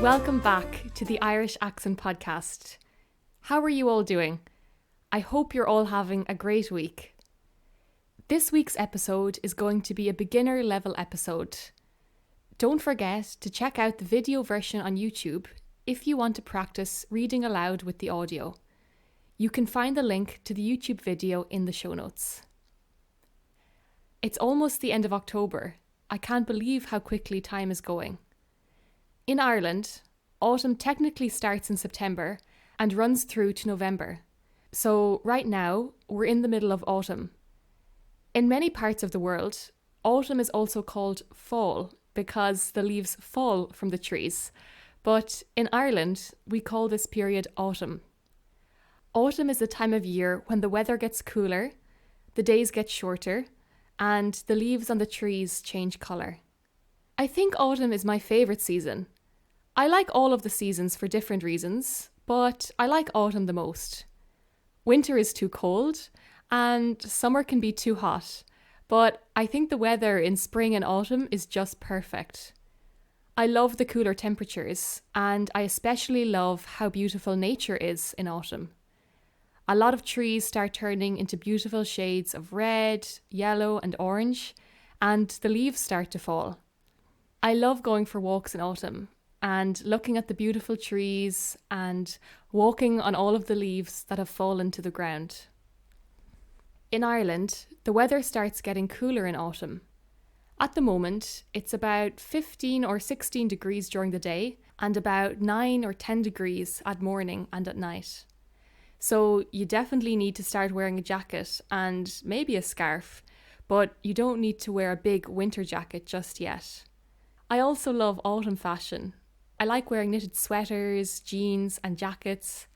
welcome back to the Irish Accent Podcast. How are you all doing? I hope you're all having a great week. This week's episode is going to be a beginner level episode. Don't forget to check out the video version on YouTube if you want to practice reading aloud with the audio. You can find the link to the YouTube video in the show notes. It's almost the end of October. I can't believe how quickly time is going. In Ireland, autumn technically starts in September and runs through to November. So right now, we're in the middle of autumn. In many parts of the world, autumn is also called fall because the leaves fall from the trees. But in Ireland, we call this period autumn. Autumn is the time of year when the weather gets cooler, the days get shorter, and the leaves on the trees change colour. I think autumn is my favourite season. I like all of the seasons for different reasons, but I like autumn the most. Winter is too cold, and summer can be too hot, but I think the weather in spring and autumn is just perfect. I love the cooler temperatures, and I especially love how beautiful nature is in autumn. A lot of trees start turning into beautiful shades of red, yellow, and orange, and the leaves start to fall. I love going for walks in autumn and looking at the beautiful trees and walking on all of the leaves that have fallen to the ground. In Ireland, the weather starts getting cooler in autumn. At the moment, it's about 15 or 16 degrees during the day and about 9 or 10 degrees at morning and at night. So you definitely need to start wearing a jacket and maybe a scarf, but you don't need to wear a big winter jacket just yet. I also love autumn fashion. I like wearing knitted sweaters, jeans and jackets.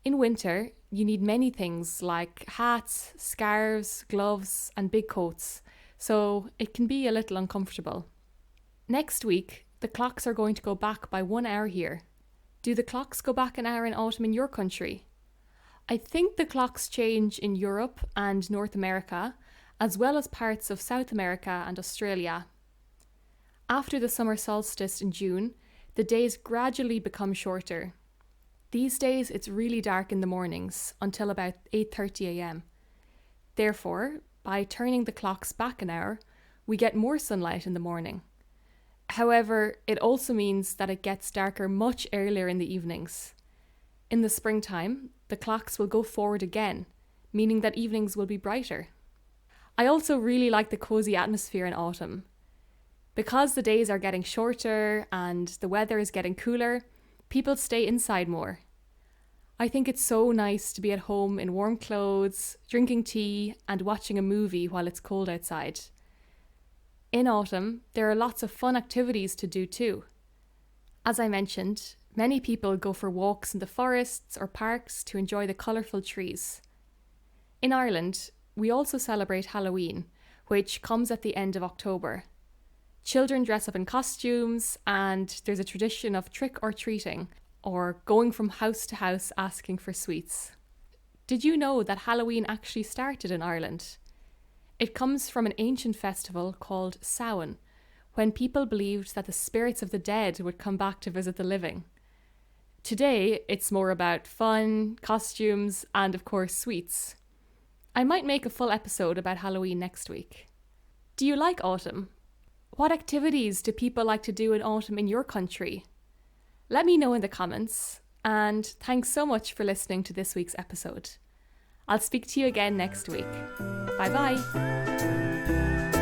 In winter, you need many things like hats, scarves, gloves and big coats, so it can be a little uncomfortable. Next week, the clocks are going to go back by 1 hour here. Do the clocks go back an hour in autumn in your country? I think the clocks change in Europe and North America, as well as parts of South America and Australia. After the summer solstice in June, the days gradually become shorter. These days, it's really dark in the mornings until about 8:30 a.m. Therefore, by turning the clocks back an hour, we get more sunlight in the morning. However, it also means that it gets darker much earlier in the evenings. In the springtime, the clocks will go forward again, meaning that evenings will be brighter. I also really like the cozy atmosphere in autumn. Because the days are getting shorter and the weather is getting cooler, people stay inside more. I think it's so nice to be at home in warm clothes, drinking tea and watching a movie while it's cold outside. In autumn, there are lots of fun activities to do too. As I mentioned, many people go for walks in the forests or parks to enjoy the colourful trees. In Ireland, we also celebrate Halloween, which comes at the end of October. Children dress up in costumes and there's a tradition of trick or treating, or going from house to house asking for sweets. Did you know that Halloween actually started in Ireland? It comes from an ancient festival called Samhain, when people believed that the spirits of the dead would come back to visit the living. Today, it's more about fun, costumes, and of course sweets. I might make a full episode about Halloween next week. Do you like autumn? What activities do people like to do in autumn in your country? Let me know in the comments, and thanks so much for listening to this week's episode. I'll speak to you again next week. Bye bye.